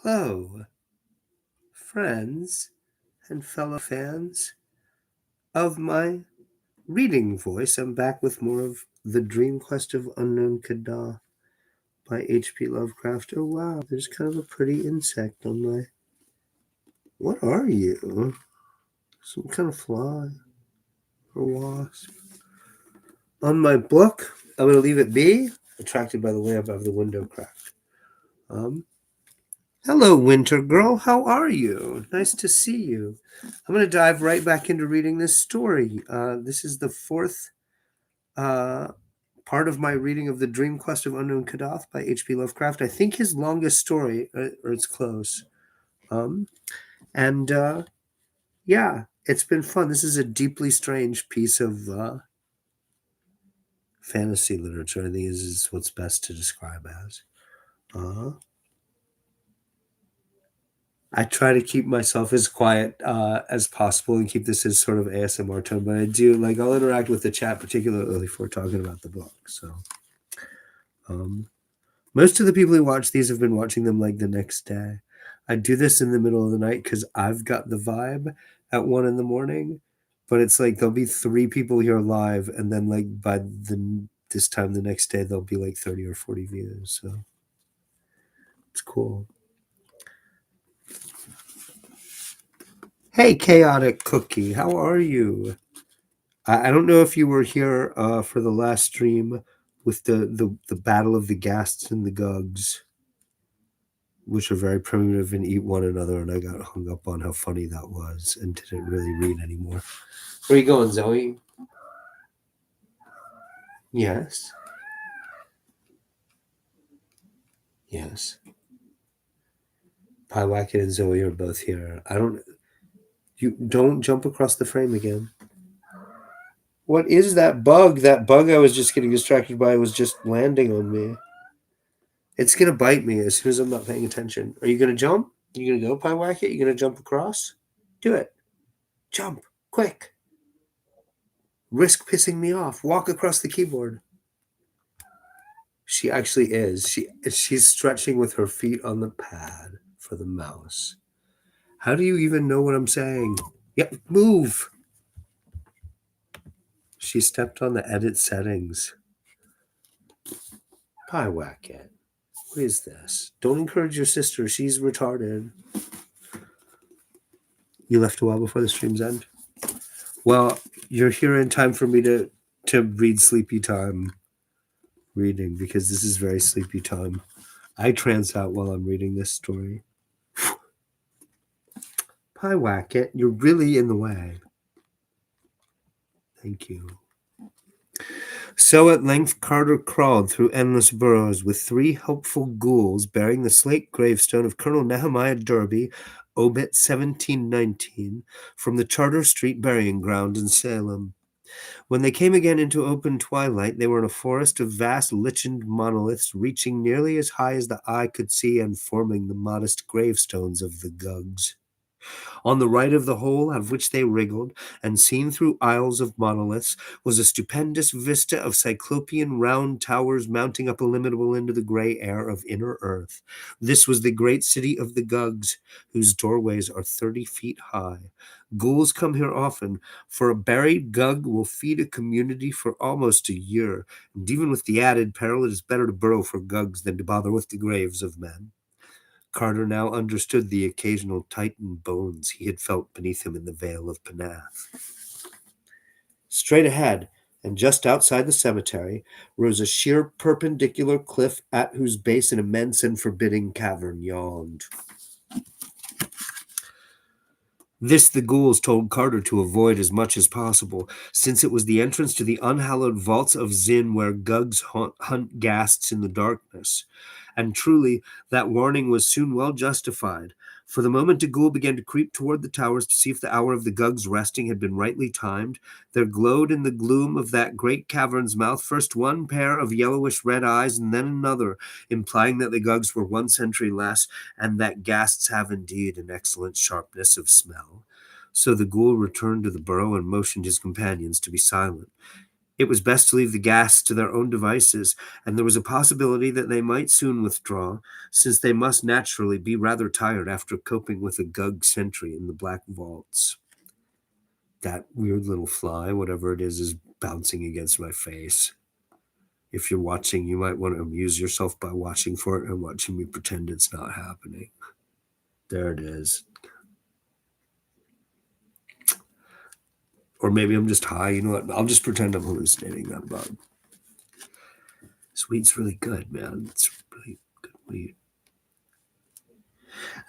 Hello, friends and fellow fans of my reading voice. I'm back with more of The Dream Quest of Unknown Kadath by H.P. Lovecraft. Oh wow, there's kind of a pretty insect on my... What are you? Some kind of fly or wasp? On my book, I'm going to leave it be, attracted by the lamp out of the window cracked. Hello, Winter Girl. How are you? Nice to see you. I'm going to dive right back into reading this story. This is the fourth part of my reading of The Dream Quest of Unknown Kadath by H.P. Lovecraft. I think his longest story, or it's close. Yeah, it's been fun. This is a deeply strange piece of fantasy literature, I think is what's best to describe as. I try to keep myself as quiet as possible and keep this as sort of ASMR tone, but I do, like, I'll interact with the chat, particularly if we're talking about the book. So, most of the people who watch these have been watching them like the next day. I do this in the middle of the night because I've got the vibe at 1 a.m, but it's like there'll be 3 people here live, and then like by this time the next day there'll be like 30 or 40 views. So it's cool. Hey, Chaotic Cookie, how are you? I don't know if you were here for the last stream with the battle of the ghasts and the gugs, which are very primitive and eat one another, and I got hung up on how funny that was and didn't really read anymore. Where are you going, Zoe? Yes. Yes. Pyewacket and Zoe are both here. You don't jump across the frame again. What is that bug? That bug I was just getting distracted by was just landing on me. It's going to bite me as soon as I'm not paying attention. Are you going to jump? You going to go, Pyewacket? You going to jump across? Do it. Jump. Quick. Risk pissing me off. Walk across the keyboard. She actually is. She's stretching with her feet on the pad for the mouse. How do you even know what I'm saying? Yep, move. She stepped on the edit settings. Pyewacket. What is this? Don't encourage your sister. She's retarded. You left a while before the stream's end? Well, you're here in time for me to read Sleepy Time reading, because this is very sleepy time. I trance out while I'm reading this story. Pyewacket, you're really in the way. Thank you. So at length Carter crawled through endless burrows with 3 helpful ghouls bearing the slate gravestone of Colonel Nehemiah Derby, obit 1719, from the Charter Street burying ground in Salem. When they came again into open twilight, they were in a forest of vast lichened monoliths reaching nearly as high as the eye could see and forming the modest gravestones of the Gugs. On the right of the hole out of which they wriggled, and seen through aisles of monoliths, was a stupendous vista of cyclopean round towers mounting up illimitable into the gray air of inner earth. This was the great city of the Gugs, whose doorways are 30 feet high. Ghouls come here often, for a buried Gug will feed a community for almost a year, and even with the added peril, it is better to burrow for Gugs than to bother with the graves of men. Carter now understood the occasional tightened bones he had felt beneath him in the Vale of Kadath. Straight ahead, and just outside the cemetery, rose a sheer perpendicular cliff at whose base an immense and forbidding cavern yawned. This the ghouls told Carter to avoid as much as possible, since it was the entrance to the unhallowed vaults of Zin where Gugs hunt ghasts in the darkness. And truly, that warning was soon well justified, for the moment a ghoul began to creep toward the towers to see if the hour of the Gugs' resting had been rightly timed, there glowed in the gloom of that great cavern's mouth first one pair of yellowish red eyes and then another, implying that the Gugs were 1 century less, and that ghasts have indeed an excellent sharpness of smell. So the ghoul returned to the burrow and motioned his companions to be silent. It was best to leave the ghasts to their own devices, and there was a possibility that they might soon withdraw, since they must naturally be rather tired after coping with a Gug sentry in the black vaults. That weird little fly, whatever it is bouncing against my face. If you're watching, you might want to amuse yourself by watching for it and watching me pretend it's not happening. There it is. Or maybe I'm just high. You know what? I'll just pretend I'm hallucinating that bug. Sweet's really good, man. It's really good weed.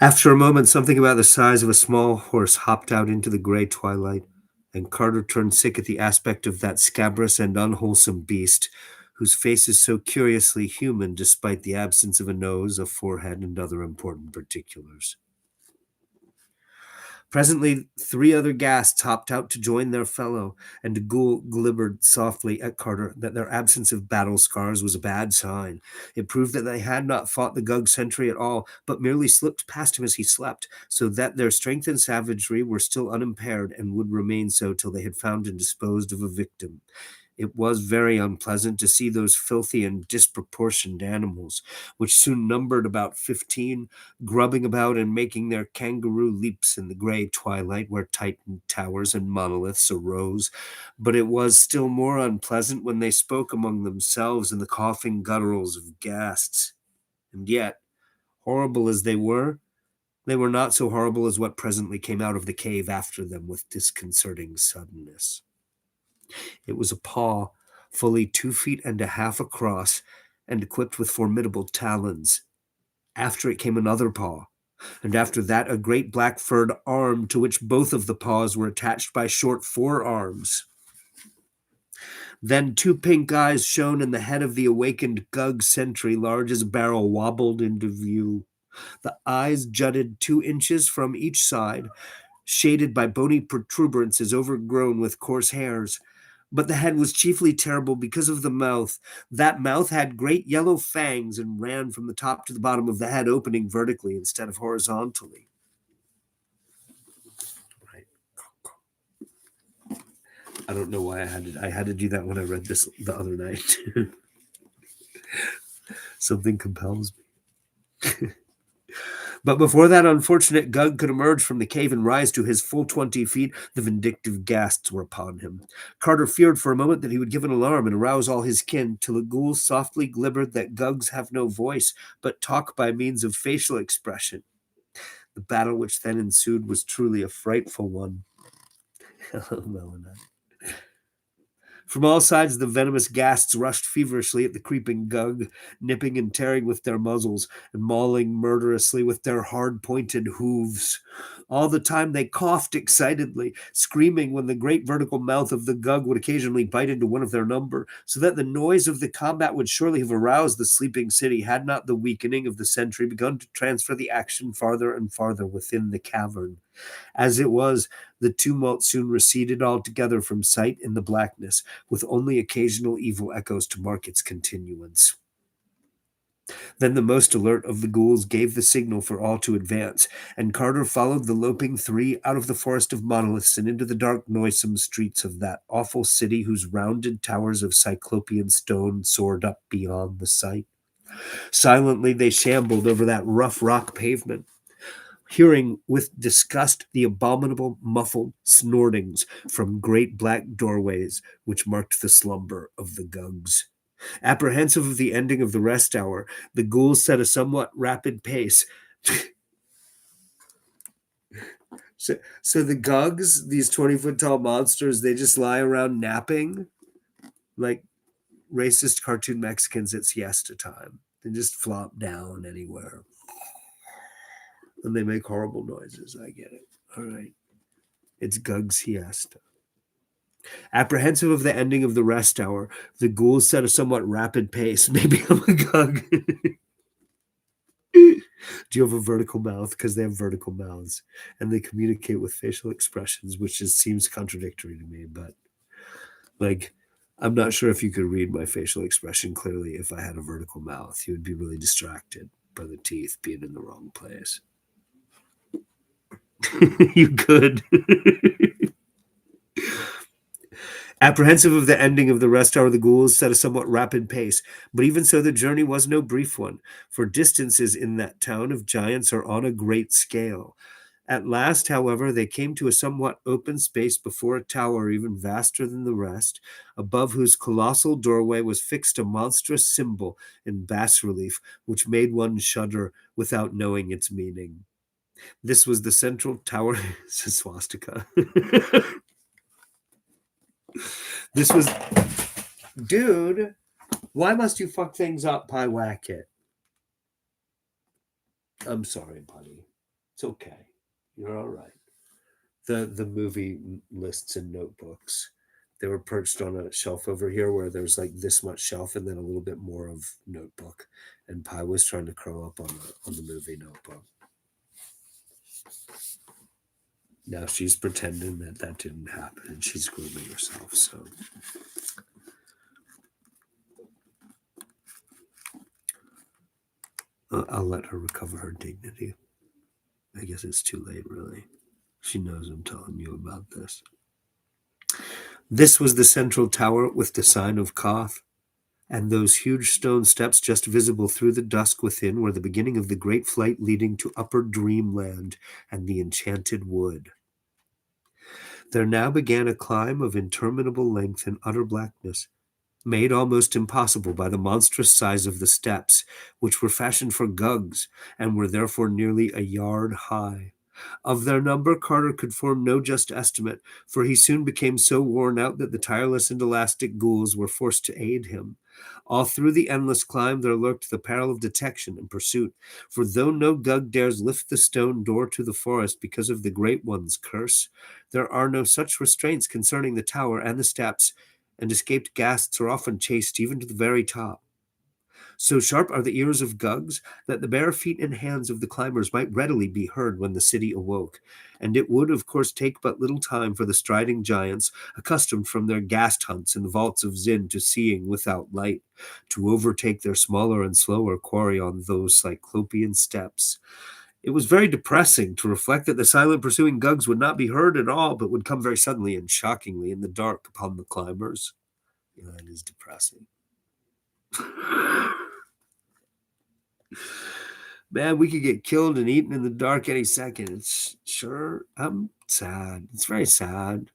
After a moment, something about the size of a small horse hopped out into the gray twilight, and Carter turned sick at the aspect of that scabrous and unwholesome beast, whose face is so curiously human despite the absence of a nose, a forehead, and other important particulars. Presently, 3 other ghasts hopped out to join their fellow, and a ghoul gibbered softly at Carter that their absence of battle scars was a bad sign. It proved that they had not fought the Gug sentry at all, but merely slipped past him as he slept, so that their strength and savagery were still unimpaired and would remain so till they had found and disposed of a victim. It was very unpleasant to see those filthy and disproportioned animals, which soon numbered about 15, grubbing about and making their kangaroo leaps in the gray twilight where titan towers and monoliths arose. But it was still more unpleasant when they spoke among themselves in the coughing gutturals of ghasts. And yet, horrible as they were not so horrible as what presently came out of the cave after them with disconcerting suddenness. It was a paw, fully 2.5 feet across, and equipped with formidable talons. After it came another paw, and after that a great black furred arm to which both of the paws were attached by short forearms. Then 2 pink eyes shone, and the head of the awakened Gug sentry, large as a barrel, wobbled into view. The eyes jutted 2 inches from each side, shaded by bony protuberances overgrown with coarse hairs. But the head was chiefly terrible because of the mouth. That mouth had great yellow fangs and ran from the top to the bottom of the head, opening vertically instead of horizontally. Right. I don't know why I had to do that when I read this the other night. Something compels me. But before that unfortunate Gug could emerge from the cave and rise to his full 20 feet, the vindictive ghasts were upon him. Carter feared for a moment that he would give an alarm and arouse all his kin, till a ghoul softly gibbered that Gugs have no voice, but talk by means of facial expression. The battle which then ensued was truly a frightful one. Hello, Melanie. From all sides, the venomous ghasts rushed feverishly at the creeping Gug, nipping and tearing with their muzzles, and mauling murderously with their hard-pointed hooves. All the time they coughed excitedly, screaming when the great vertical mouth of the Gug would occasionally bite into one of their number, so that the noise of the combat would surely have aroused the sleeping city had not the weakening of the sentry begun to transfer the action farther and farther within the cavern. As it was, the tumult soon receded altogether from sight in the blackness, with only occasional evil echoes to mark its continuance. Then the most alert of the ghouls gave the signal for all to advance, and Carter followed the loping 3 out of the forest of monoliths and into the dark, noisome streets of that awful city whose rounded towers of cyclopean stone soared up beyond the sight. Silently they shambled over that rough rock pavement, hearing with disgust the abominable muffled snortings from great black doorways which marked the slumber of the Gugs. Apprehensive of the ending of the rest hour, the ghouls set a somewhat rapid pace. So the Gugs, these 20-foot-tall monsters, they just lie around napping like racist cartoon Mexicans at siesta time. They just flop down anywhere. And they make horrible noises. I get it. All right. It's Gug siesta. Apprehensive of the ending of the rest hour, the ghouls set a somewhat rapid pace. Maybe I'm a Gug. Do you have a vertical mouth? Because they have vertical mouths. And they communicate with facial expressions, which just seems contradictory to me. But, like, I'm not sure if you could read my facial expression clearly if I had a vertical mouth. You would be really distracted by the teeth being in the wrong place. You could. Apprehensive of the ending of the rest hour, the ghouls set a somewhat rapid pace, but even so the journey was no brief one, for distances in that town of giants are on a great scale. At last, however, they came to a somewhat open space before a tower even vaster than the rest, above whose colossal doorway was fixed a monstrous symbol in bas relief, which made one shudder without knowing its meaning. This was the central tower. It's a swastika. This was, dude. Why must you fuck things up, Pie Wacket? I'm sorry, buddy. It's okay. You're all right. The movie lists and notebooks, they were perched on a shelf over here where there's like this much shelf and then a little bit more of notebook. And Pie was trying to curl up on the movie notebook. Now she's pretending that that didn't happen and she's grooming herself. So I'll let her recover her dignity. I guess it's too late, really. She knows I'm telling you about this. This was the central tower with the sign of Koth, and those huge stone steps just visible through the dusk within were the beginning of the great flight leading to Upper Dreamland and the Enchanted Wood. There now began a climb of interminable length in utter blackness, made almost impossible by the monstrous size of the steps, which were fashioned for gugs and were therefore nearly a yard high. Of their number, Carter could form no just estimate, for he soon became so worn out that the tireless and elastic ghouls were forced to aid him. All through the endless climb there lurked the peril of detection and pursuit, for though no gug dares lift the stone door to the forest because of the Great One's curse, there are no such restraints concerning the tower and the steps, and escaped ghasts are often chased even to the very top. So sharp are the ears of Gugs that the bare feet and hands of the climbers might readily be heard when the city awoke, and it would, of course, take but little time for the striding giants, accustomed from their ghast hunts in the vaults of Zin to seeing without light, to overtake their smaller and slower quarry on those cyclopean steps. It was very depressing to reflect that the silent pursuing Gugs would not be heard at all, but would come very suddenly and shockingly in the dark upon the climbers. Yeah, that is depressing. Man, we could get killed and eaten in the dark any second. It's sure, I'm sad. It's very sad.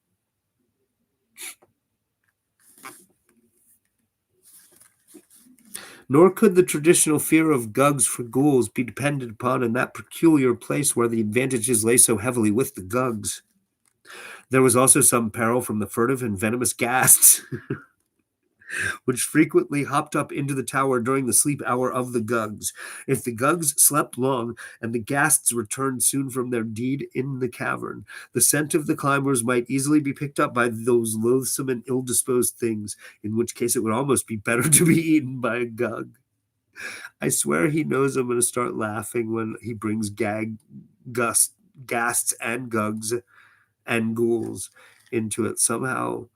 Nor could the traditional fear of Gugs for ghouls be depended upon in that peculiar place where the advantages lay so heavily with the Gugs. There was also some peril from the furtive and venomous ghasts, which frequently hopped up into the tower during the sleep hour of the Gugs. If the Gugs slept long, and the ghasts returned soon from their deed in the cavern, the scent of the climbers might easily be picked up by those loathsome and ill-disposed things, in which case it would almost be better to be eaten by a Gug. I swear he knows I'm going to start laughing when he brings ghasts and Gugs and ghouls into it. Somehow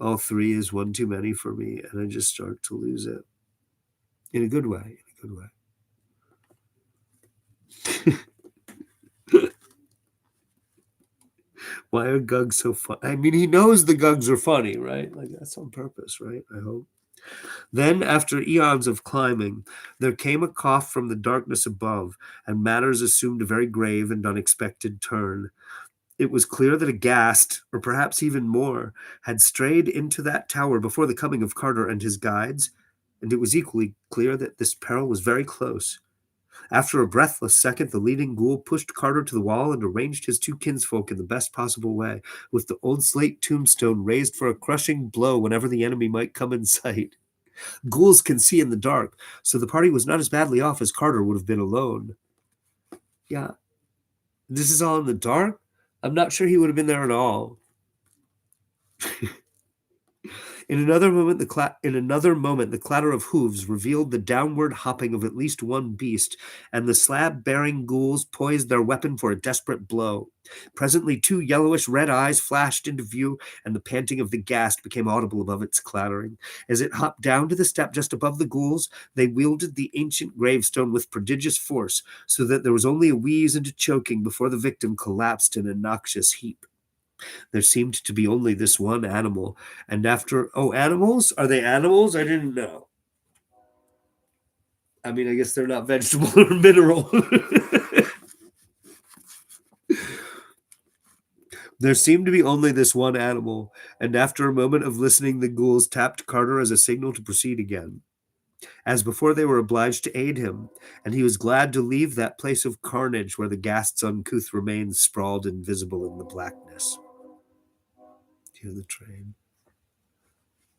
all three is one too many for me, and I just start to lose it. In a good way. In a good way. Why are Gugs so funny? I mean, he knows the Gugs are funny, right? Like, that's on purpose, right? I hope. Then, after eons of climbing, there came a cough from the darkness above, and matters assumed a very grave and unexpected turn. It was clear that a ghast, or perhaps even more, had strayed into that tower before the coming of Carter and his guides, and it was equally clear that this peril was very close. After a breathless second, the leading ghoul pushed Carter to the wall and arranged his two kinsfolk in the best possible way, with the old slate tombstone raised for a crushing blow whenever the enemy might come in sight. Ghouls can see in the dark, so the party was not as badly off as Carter would have been alone. Yeah, this is all in the dark? I'm not sure he would have been there at all. In another moment, the clatter of hooves revealed the downward hopping of at least one beast, and the slab-bearing ghouls poised their weapon for a desperate blow. Presently, two yellowish red eyes flashed into view, and the panting of the ghast became audible above its clattering. As it hopped down to the step just above the ghouls, they wielded the ancient gravestone with prodigious force, so that there was only a wheeze and a choking before the victim collapsed in a noxious heap. There seemed to be only this one animal, and after... Oh, animals? Are they animals? I didn't know. I mean, I guess they're not vegetable or mineral. There seemed to be only this one animal, and after a moment of listening, the ghouls tapped Carter as a signal to proceed again. As before, they were obliged to aid him, and he was glad to leave that place of carnage where the ghast's uncouth remains sprawled invisible in the blackness. Hear the train.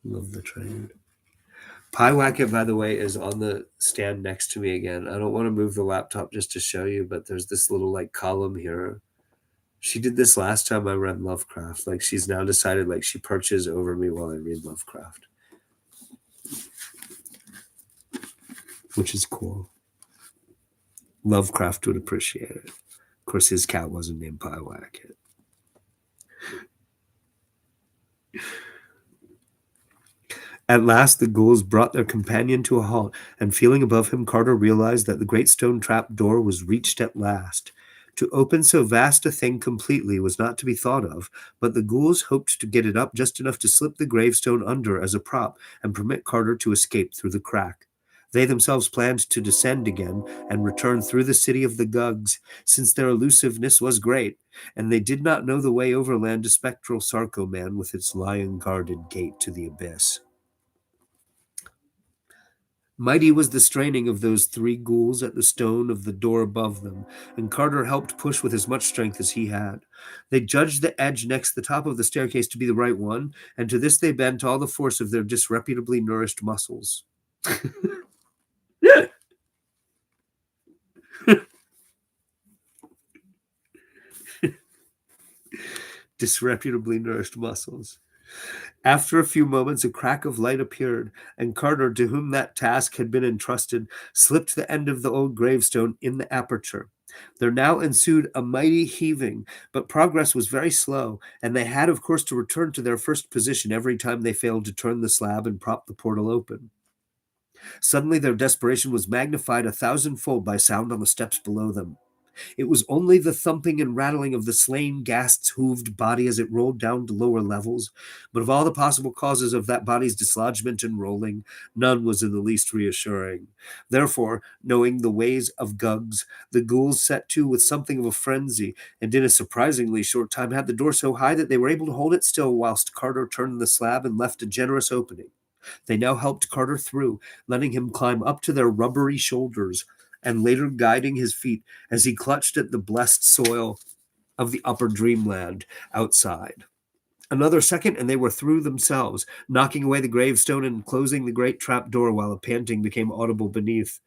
Love the train. Pyewacket, by the way, is on the stand next to me again. I don't want to move the laptop just to show you, but there's this little like column here. She did this last time I read Lovecraft. Like she's now decided like she perches over me while I read Lovecraft, which is cool. Lovecraft would appreciate it. Of course, his cat wasn't named Pyewacket. At last, the ghouls brought their companion to a halt, and feeling above him, Carter realized that the great stone trap door was reached at last. To open so vast a thing completely was not to be thought of, but the ghouls hoped to get it up just enough to slip the gravestone under as a prop and permit Carter to escape through the crack. They themselves planned to descend again and return through the city of the Gugs, since their elusiveness was great, and they did not know the way overland to spectral Sarcoman with its lion-guarded gate to the abyss. Mighty was the straining of those three ghouls at the stone of the door above them, and Carter helped push with as much strength as he had. They judged the edge next the top of the staircase to be the right one, and to this they bent all the force of their disreputably nourished muscles. Disreputably nourished muscles. After a few moments, a crack of light appeared, and Carter, to whom that task had been entrusted, slipped the end of the old gravestone in the aperture. There now ensued a mighty heaving, but progress was very slow, and they had, of course, to return to their first position every time they failed to turn the slab and prop the portal open. Suddenly, their desperation was magnified 1,000-fold by sound on the steps below them. It was only the thumping and rattling of the slain ghast's hooved body as it rolled down to lower levels, but of all the possible causes of that body's dislodgement and rolling, none was in the least reassuring. Therefore, knowing the ways of Gugs, the ghouls set to with something of a frenzy, and in a surprisingly short time had the door so high that they were able to hold it still whilst Carter turned the slab and left a generous opening. They now helped Carter through, letting him climb up to their rubbery shoulders, and later guiding his feet as he clutched at the blessed soil of the upper dreamland outside. Another second, and they were through themselves, knocking away the gravestone and closing the great trap door while a panting became audible beneath.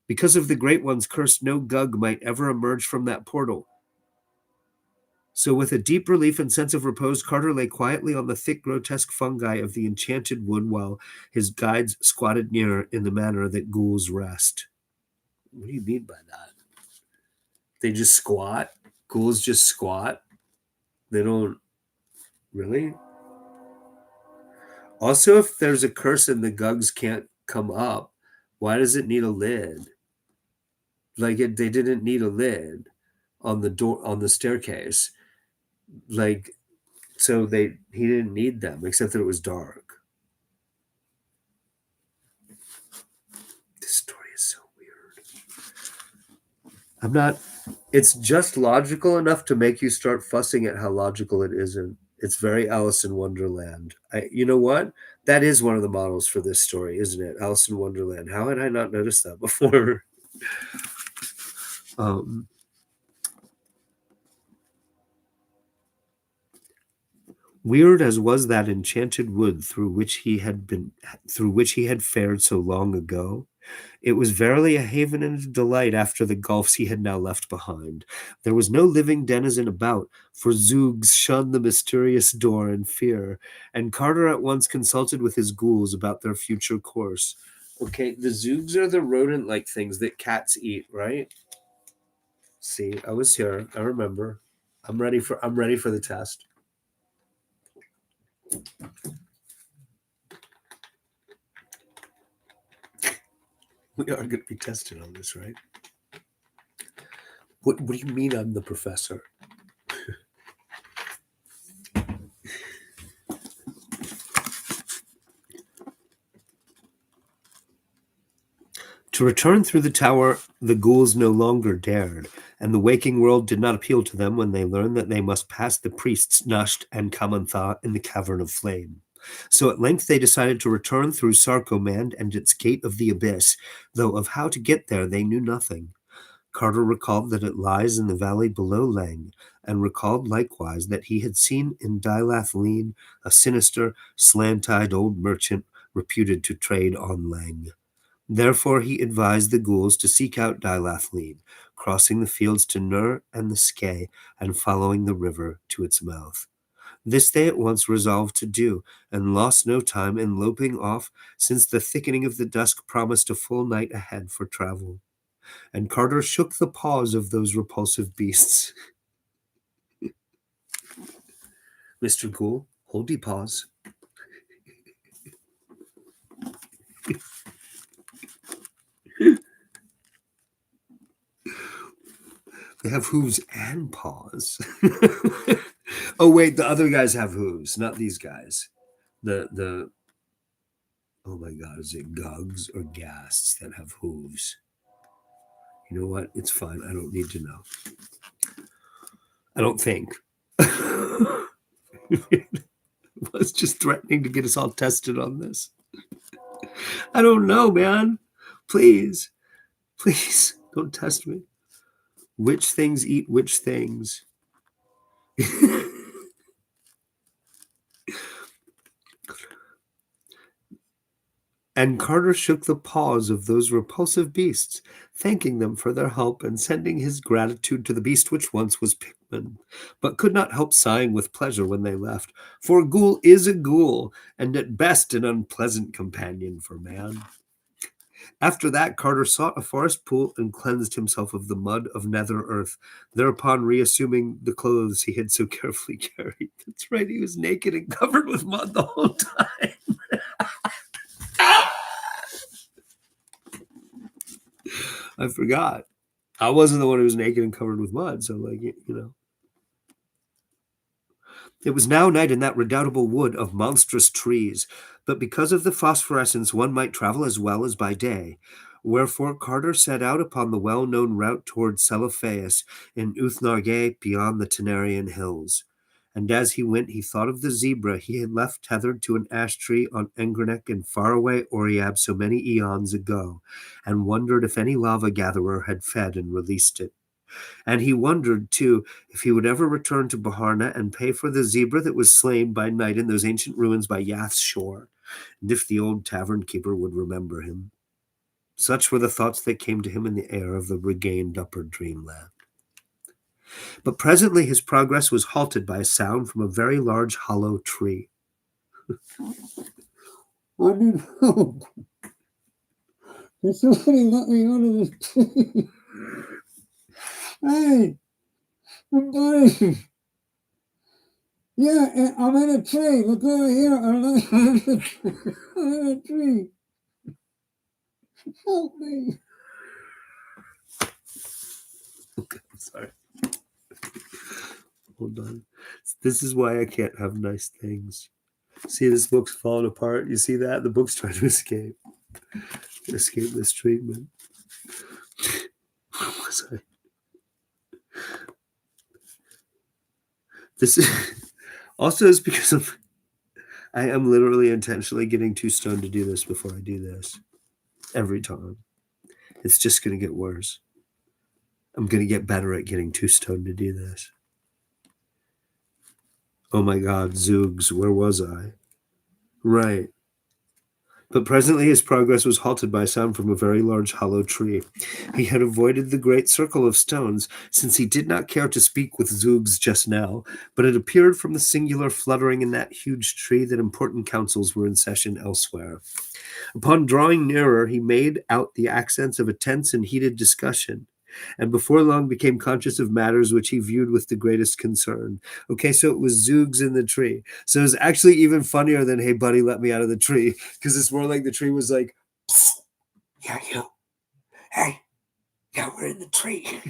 Because of the Great One's curse, no Gug might ever emerge from that portal. So with a deep relief and sense of repose, Carter lay quietly on the thick, grotesque fungi of the enchanted wood while his guides squatted near in the manner that ghouls rest. What do you mean by that? They just squat? Ghouls just squat? They don't... Really? Also, if there's a curse and the Gugs can't come up, why does it need a lid? Like, they didn't need a lid on the door, on the staircase. Like, so he didn't need them, except that it was dark. This story is so weird. I'm not... It's just logical enough to make you start fussing at how logical it isn't. It's very Alice in Wonderland. You know what? That is one of the models for this story, isn't it? Alice in Wonderland. How had I not noticed that before? Weird as was that enchanted wood through which he had fared so long ago, it was verily a haven and a delight after the gulfs he had now left behind. There was no living denizen about, for Zoogs shunned the mysterious door in fear, and Carter at once consulted with his ghouls about their future course. Okay, the Zoogs are the rodent-like things that cats eat, right? See, I was here. I remember. I'm ready for the test. We are going to be tested on this, right? What do you mean I'm the professor? To return through the tower the ghouls no longer dared, and the waking world did not appeal to them when they learned that they must pass the priests Nasht and Kamantha in the Cavern of Flame. So at length they decided to return through Sarkomand and its Gate of the Abyss, though of how to get there they knew nothing. Carter recalled that it lies in the valley below Lang, and recalled likewise that he had seen in Dilath Leen a sinister, slant-eyed old merchant reputed to trade on Lang. Therefore he advised the ghouls to seek out Dilath Leen, crossing the fields to Nur and the Skay, and following the river to its mouth. This they at once resolved to do, and lost no time in loping off, since the thickening of the dusk promised a full night ahead for travel. And Carter shook the paws of those repulsive beasts. Mr. Ghoul, hold your paws. They have hooves and paws. Oh wait, the other guys have hooves, not these guys. The oh my god, is it Gugs or Ghasts that have hooves? You know what? It's fine. I don't need to know. I don't think. Was just threatening to get us all tested on this. I don't know, man. Please don't test me. Which things eat which things? And Carter shook the paws of those repulsive beasts, thanking them for their help and sending his gratitude to the beast which once was Pickman, but could not help sighing with pleasure when they left, for a ghoul is a ghoul, and at best an unpleasant companion for man. After that, Carter sought a forest pool and cleansed himself of the mud of nether earth, thereupon reassuming the clothes he had so carefully carried. That's right, he was naked and covered with mud the whole time. I forgot. I wasn't the one who was naked and covered with mud, so It was now night in that redoubtable wood of monstrous trees, but because of the phosphorescence one might travel as well as by day. Wherefore Carter set out upon the well-known route toward Celophaeus in Uthnarge beyond the Tenarian hills. And as he went, he thought of the zebra he had left tethered to an ash tree on Engrenek in faraway Oriab so many eons ago, and wondered if any lava-gatherer had fed and released it. And he wondered, too, if he would ever return to Baharna and pay for the zebra that was slain by night in those ancient ruins by Yath's shore, and if the old tavern keeper would remember him. Such were the thoughts that came to him in the air of the regained upper dreamland. But presently his progress was halted by a sound from a very large hollow tree. I need help. Can somebody let me out of this tree? Hey, I'm dying. Yeah, I'm in a tree. Look over here. I'm in a tree. Help me. Okay, I'm sorry. Hold on. This is why I can't have nice things. See, this book's falling apart. You see that? The book's trying to escape. Escape this treatment. Sorry. This is also is because I am literally intentionally getting too stoned to do this before I do this. Every time. It's just going to get worse. I'm going to get better at getting too stoned to do this. Oh my god, Zoogs, where was I? Right. But presently his progress was halted by a sound from a very large hollow tree. He had avoided the great circle of stones, since he did not care to speak with Zoogs just now, but it appeared from the singular fluttering in that huge tree that important councils were in session elsewhere. Upon drawing nearer, he made out the accents of a tense and heated discussion, and before long became conscious of matters which he viewed with the greatest concern. Okay, so it was Zoogs in the tree. So it's actually even funnier than, hey, buddy, let me out of the tree, because it's more like the tree was like, psst, yeah, you. Hey, yeah, we're in the tree.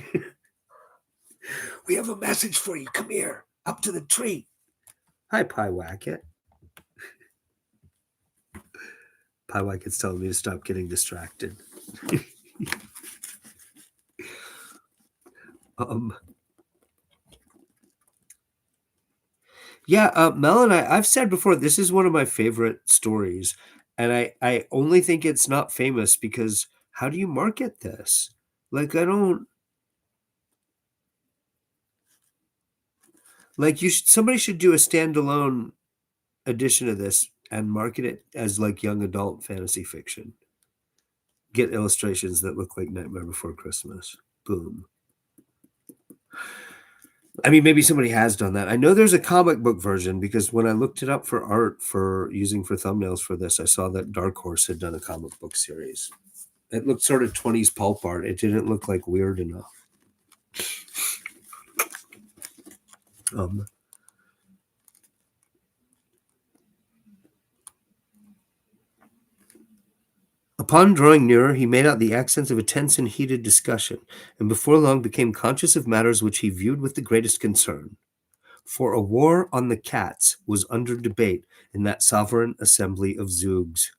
We have a message for you. Come here, up to the tree. Hi, Piewacket. Piewacket's telling me to stop getting distracted. Um, yeah, Mel and I've said before, this is one of my favorite stories. And I only think it's not famous because how do you market this? Like, I don't, like, somebody should do a standalone edition of this and market it as like young adult fantasy fiction. Get illustrations that look like Nightmare Before Christmas. Boom. I mean, maybe somebody has done that. I know there's a comic book version because when I looked it up for art for using for thumbnails for this, I saw that Dark Horse had done a comic book series. It looked sort of 20s pulp art. It didn't look like weird enough. Um, Upon drawing nearer, he made out the accents of a tense and heated discussion, and before long became conscious of matters which he viewed with the greatest concern. For a war on the cats was under debate in that sovereign assembly of Zoogs.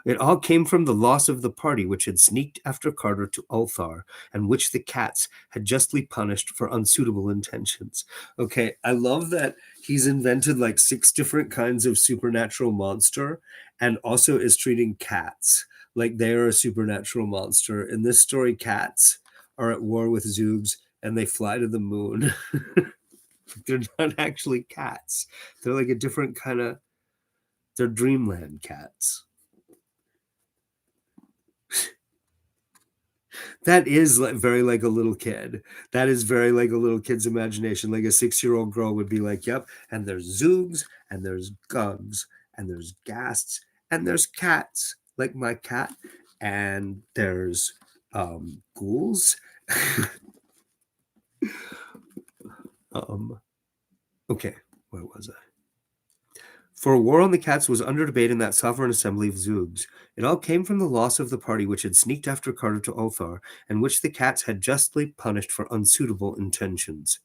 It all came from the loss of the party which had sneaked after Carter to Ulthar, and which the cats had justly punished for unsuitable intentions. Okay, I love that he's invented like 6 different kinds of supernatural monster and also is treating cats like they are a supernatural monster. In this story, cats are at war with Zoogs and they fly to the moon. They're not actually cats. They're like a different kind of, they're dreamland cats. That is like very like a little kid. That is very like a little kid's imagination. Like a 6-year-old girl would be like, yep, and there's Zoogs, and there's Gugs, and there's Ghasts, and there's cats, like my cat, and there's ghouls. um, okay, where was I? For a war on the cats was under debate in that sovereign assembly of Zoogs. It all came from the loss of the party which had sneaked after Carter to Ulthar, and which the cats had justly punished for unsuitable intentions.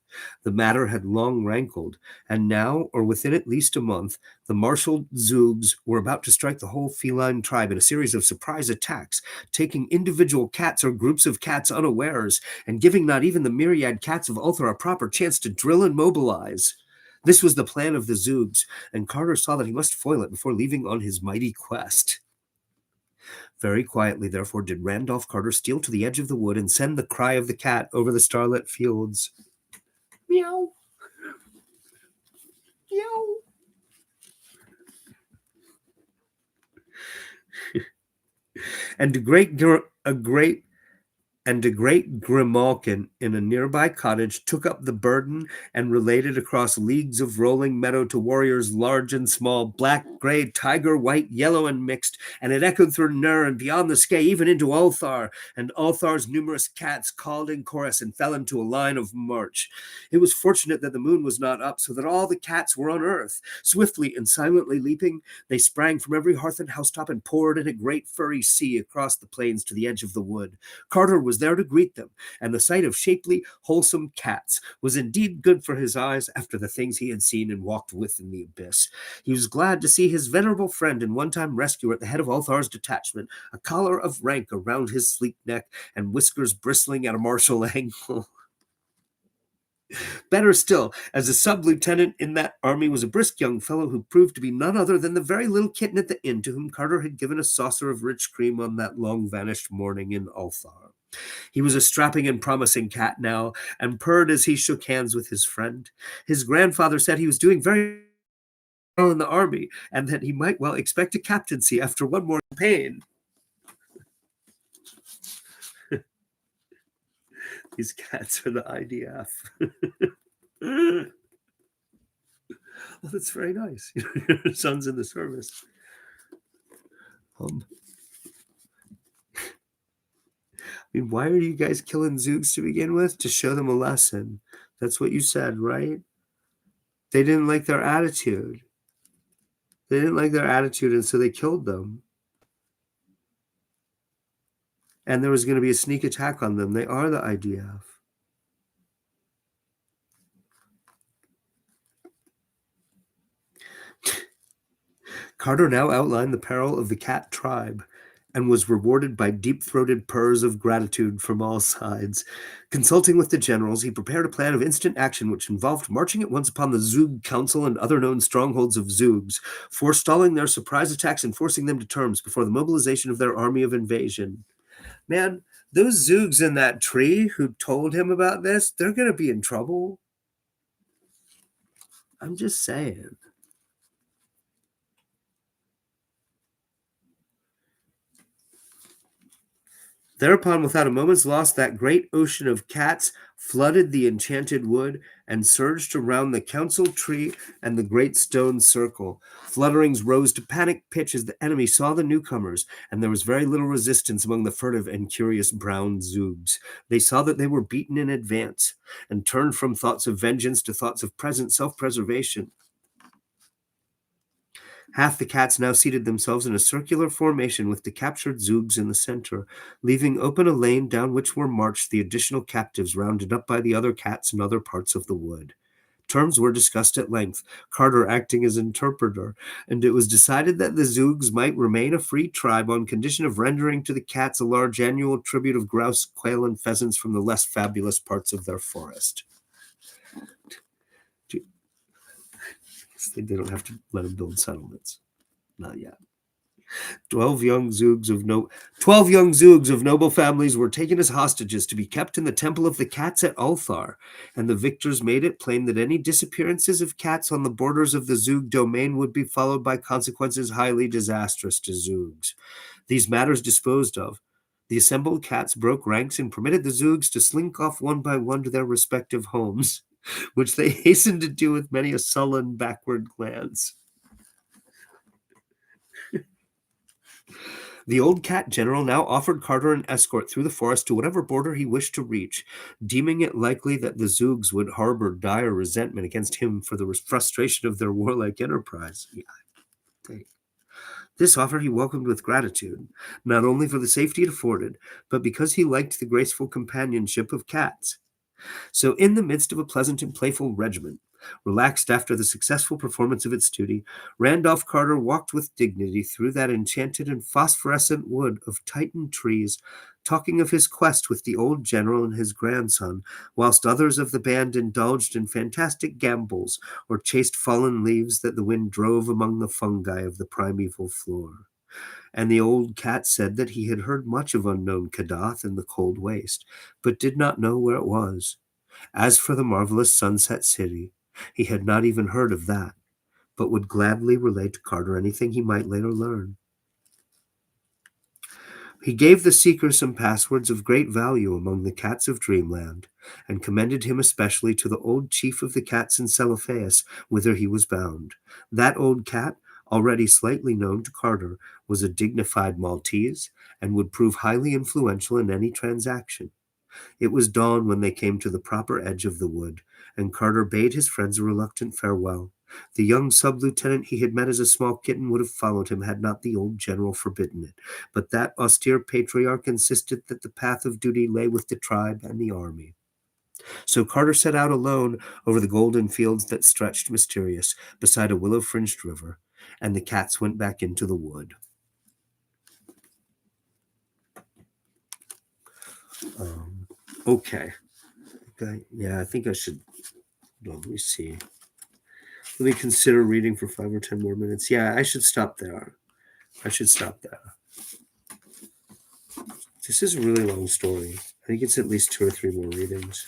The matter had long rankled, and now, or within at least a month, the marshaled Zoogs were about to strike the whole feline tribe in a series of surprise attacks, taking individual cats or groups of cats unawares, and giving not even the myriad cats of Ulthar a proper chance to drill and mobilize. This was the plan of the Zoogs, and Carter saw that he must foil it before leaving on his mighty quest. Very quietly, therefore, did Randolph Carter steal to the edge of the wood and send the cry of the cat over the starlit fields. Meow. Meow. And a great grimalkin in a nearby cottage took up the burden and relayed it across leagues of rolling meadow to warriors large and small, black, gray, tiger, white, yellow, and mixed, and it echoed through Nur and beyond the sky, even into Ulthar, and Ulthar's numerous cats called in chorus and fell into a line of march. It was fortunate that the moon was not up, so that all the cats were on earth. Swiftly and silently leaping, they sprang from every hearth and housetop and poured in a great furry sea across the plains to the edge of the wood. Carter was there to greet them, and the sight of shapely, wholesome cats was indeed good for his eyes after the things he had seen and walked with in the abyss. He was glad to see his venerable friend and one-time rescuer at the head of Ulthar's detachment, a collar of rank around his sleek neck and whiskers bristling at a martial angle. Better still, as a sub-lieutenant in that army was a brisk young fellow who proved to be none other than the very little kitten at the inn to whom Carter had given a saucer of rich cream on that long-vanished morning in Ulthar. He was a strapping and promising cat now, and purred as he shook hands with his friend. His grandfather said he was doing very well in the army, and that he might well expect a captaincy after one more campaign. These cats are the IDF. Oh, that's very nice. Your son's in the service. I mean, why are you guys killing Zoogs to begin with? To show them a lesson. That's what you said, right? They didn't like their attitude. They didn't like their attitude, and so they killed them. And there was going to be a sneak attack on them. They are the IDF. Carter now outlined the peril of the cat tribe, and was rewarded by deep-throated purrs of gratitude from all sides. Consulting with the generals, he prepared a plan of instant action which involved marching at once upon the Zug Council and other known strongholds of Zugs, forestalling their surprise attacks and forcing them to terms before the mobilization of their army of invasion. Man, those Zugs in that tree who told him about this, they're going to be in trouble. I'm just saying. Thereupon, without a moment's loss, that great ocean of cats flooded the enchanted wood and surged around the council tree and the great stone circle. Flutterings rose to panic pitch as the enemy saw the newcomers, and there was very little resistance among the furtive and curious brown Zoogs. They saw that they were beaten in advance, and turned from thoughts of vengeance to thoughts of present self-preservation. Half the cats now seated themselves in a circular formation with the captured Zoogs in the center, leaving open a lane down which were marched the additional captives rounded up by the other cats in other parts of the wood. Terms were discussed at length, Carter acting as interpreter, and it was decided that the Zoogs might remain a free tribe on condition of rendering to the cats a large annual tribute of grouse, quail, and pheasants from the less fabulous parts of their forest. They don't have to let them build settlements. Not yet. 12 young Zoogs of noble families were taken as hostages to be kept in the Temple of the Cats at Ulthar, and the victors made it plain that any disappearances of cats on the borders of the Zoog domain would be followed by consequences highly disastrous to Zoogs. These matters disposed of, the assembled cats broke ranks and permitted the Zoogs to slink off one by one to their respective homes, which they hastened to do with many a sullen backward glance. The old cat general now offered Carter an escort through the forest to whatever border he wished to reach, deeming it likely that the Zoogs would harbor dire resentment against him for the frustration of their warlike enterprise. This offer he welcomed with gratitude, not only for the safety it afforded, but because he liked the graceful companionship of cats. So, in the midst of a pleasant and playful regiment, relaxed after the successful performance of its duty, Randolph Carter walked with dignity through that enchanted and phosphorescent wood of Titan trees, talking of his quest with the old general and his grandson, whilst others of the band indulged in fantastic gambols or chased fallen leaves that the wind drove among the fungi of the primeval floor. And the old cat said that he had heard much of unknown Kadath in the cold waste, but did not know where it was. As for the marvelous Sunset City, he had not even heard of that, but would gladly relate to Carter anything he might later learn. He gave the seeker some passwords of great value among the cats of Dreamland, and commended him especially to the old chief of the cats in Celophaeus, whither he was bound. That old cat, already slightly known to Carter, was a dignified Maltese, and would prove highly influential in any transaction. It was dawn when they came to the proper edge of the wood, and Carter bade his friends a reluctant farewell. The young sub-lieutenant he had met as a small kitten would have followed him had not the old general forbidden it, but that austere patriarch insisted that the path of duty lay with the tribe and the army. So Carter set out alone over the golden fields that stretched mysterious beside a willow-fringed river, and the cats went back into the wood. Okay. Yeah, I think I should. Let me see. Let me consider reading for 5 or 10 more minutes. Yeah, I should stop there. This is a really long story. I think it's at least 2 or 3 more readings.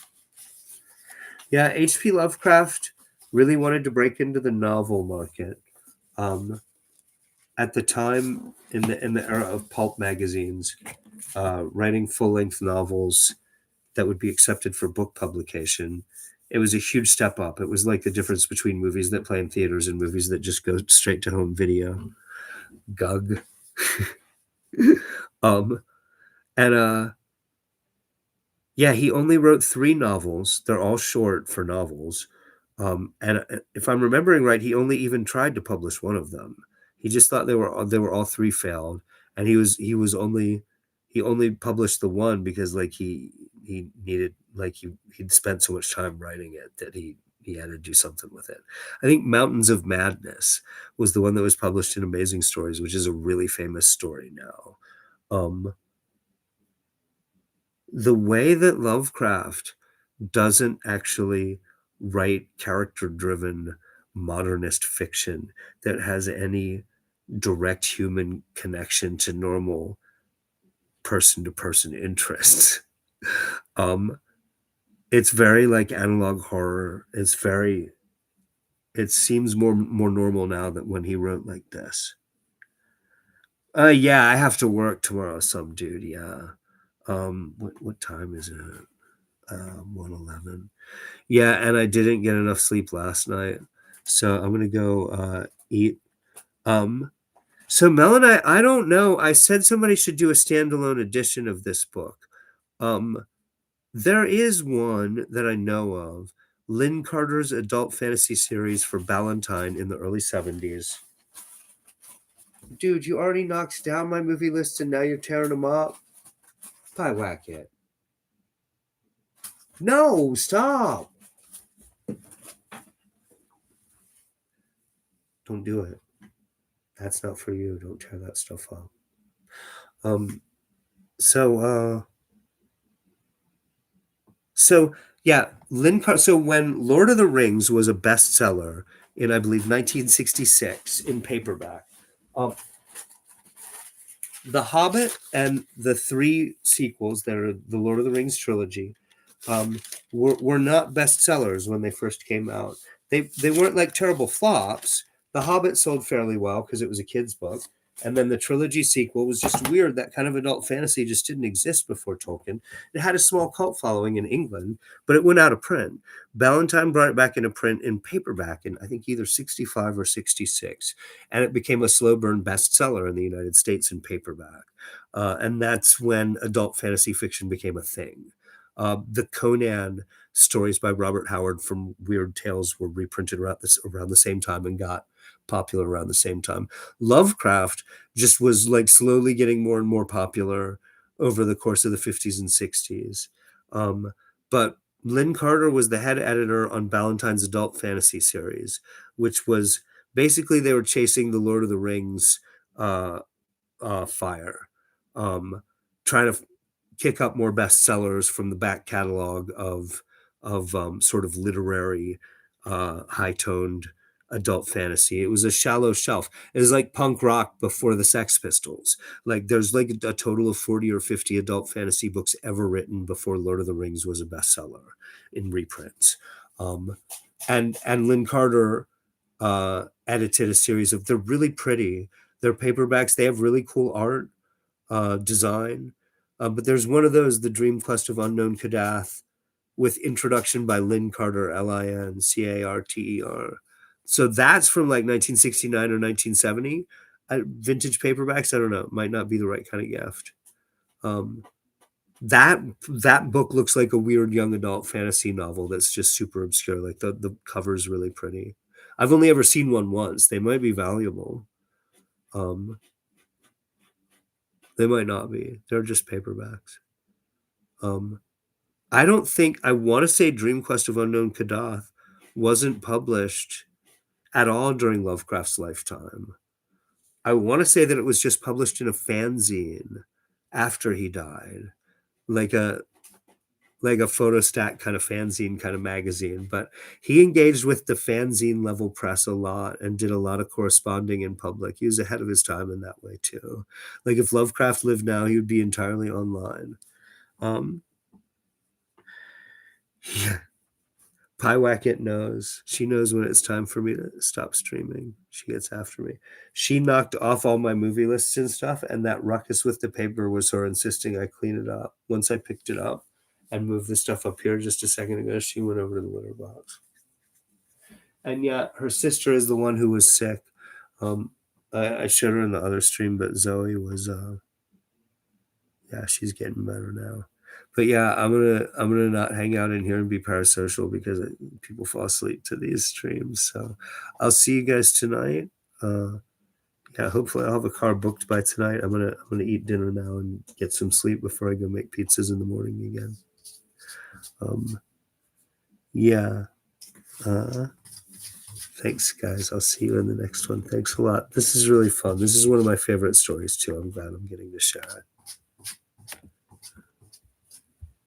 Yeah, H.P. Lovecraft really wanted to break into the novel market. At the time, in the era of pulp magazines, writing full-length novels that would be accepted for book publication, it was a huge step up. It was like the difference between movies that play in theaters and movies that just go straight to home video. Gug. Yeah, he only wrote 3 novels. They're all short for novels. And if I'm remembering right, he only even tried to publish one of them. He just thought they were all 3 failed, and he only published the one because like he needed, like he'd spent so much time writing it that he had to do something with it. I think Mountains of Madness was the one that was published in Amazing Stories, which is a really famous story now. um, the way that Lovecraft doesn't actually write character-driven modernist fiction that has any direct human connection to normal person-to-person interests. Um, it's very like analog horror. It seems more normal now than when he wrote like this. Yeah, I have to work tomorrow, some dude. Yeah. What time is it? 1:11. Yeah, and I didn't get enough sleep last night, so I'm gonna go eat. Um, so Mel and I don't know. I said somebody should do a standalone edition of this book. Um, there is one that I know of, Lynn Carter's adult fantasy series for Ballantine in the early 70s. Dude, you already knocked down my movie list and now you're tearing them up? Pie whack it. No, stop. Don't do it. That's not for you. Don't tear that stuff up. Um, so, uh, so yeah, so when Lord of the Rings was a bestseller in, I believe, 1966 in paperback, um, The Hobbit and the three sequels that are the Lord of the Rings trilogy were not bestsellers when they first came out. They weren't like terrible flops. The Hobbit sold fairly well because it was a kid's book. And then the trilogy sequel was just weird. That kind of adult fantasy just didn't exist before Tolkien. It had a small cult following in England, but it went out of print. Ballantine brought it back into print in paperback in, I think, either 65 or 66. And it became a slow burn bestseller in the United States in paperback. And that's when adult fantasy fiction became a thing. The Conan stories by Robert Howard from Weird Tales were reprinted around the same time and got popular around the same time. Lovecraft just was like slowly getting more and more popular over the course of the 50s and 60s. But Lynn Carter was the head editor on Ballantyne's adult fantasy series, which was basically they were chasing the Lord of the Rings uh, fire, trying to kick up more bestsellers from the back catalog of sort of literary, high toned adult fantasy. It was a shallow shelf. It was like punk rock before the Sex Pistols. Like there's like a total of 40 or 50 adult fantasy books ever written before Lord of the Rings was a bestseller in reprints. Um, and Lynn Carter edited a series of, they're really pretty. They're paperbacks. They have really cool art, design. But there's one of those, The Dream Quest of Unknown Kadath, with introduction by Lynn Carter, Lincarter. So that's from like 1969 or 1970. Vintage paperbacks, I don't know, might not be the right kind of gift. Um, that book looks like a weird young adult fantasy novel that's just super obscure. Like the cover's really pretty. I've only ever seen one once. They might be valuable. Um, they might not be. They're just paperbacks. Um, I don't think, I want to say Dream Quest of Unknown Kadath wasn't published at all during Lovecraft's lifetime. I want to say that it was just published in a fanzine after he died, like a photostat kind of fanzine kind of magazine. But he engaged with the fanzine level press a lot and did a lot of corresponding in public. He was ahead of his time in that way too. Like if Lovecraft lived now, he would be entirely online. Um, yeah. Pyewacket knows. She knows when it's time for me to stop streaming. She gets after me. She knocked off all my movie lists and stuff, and that ruckus with the paper was her insisting I clean it up. Once I picked it up and moved the stuff up here just a second ago, she went over to the litter box. And yeah, her sister is the one who was sick. I showed her in the other stream, but Zoe was yeah, she's getting better now. But yeah, I'm gonna not hang out in here and be parasocial because people fall asleep to these streams. So I'll see you guys tonight. Yeah, hopefully I'll have a car booked by tonight. I'm gonna eat dinner now and get some sleep before I go make pizzas in the morning again. Yeah. Uh, thanks, guys. I'll see you in the next one. Thanks a lot. This is really fun. This is one of my favorite stories too. I'm glad I'm getting to share it.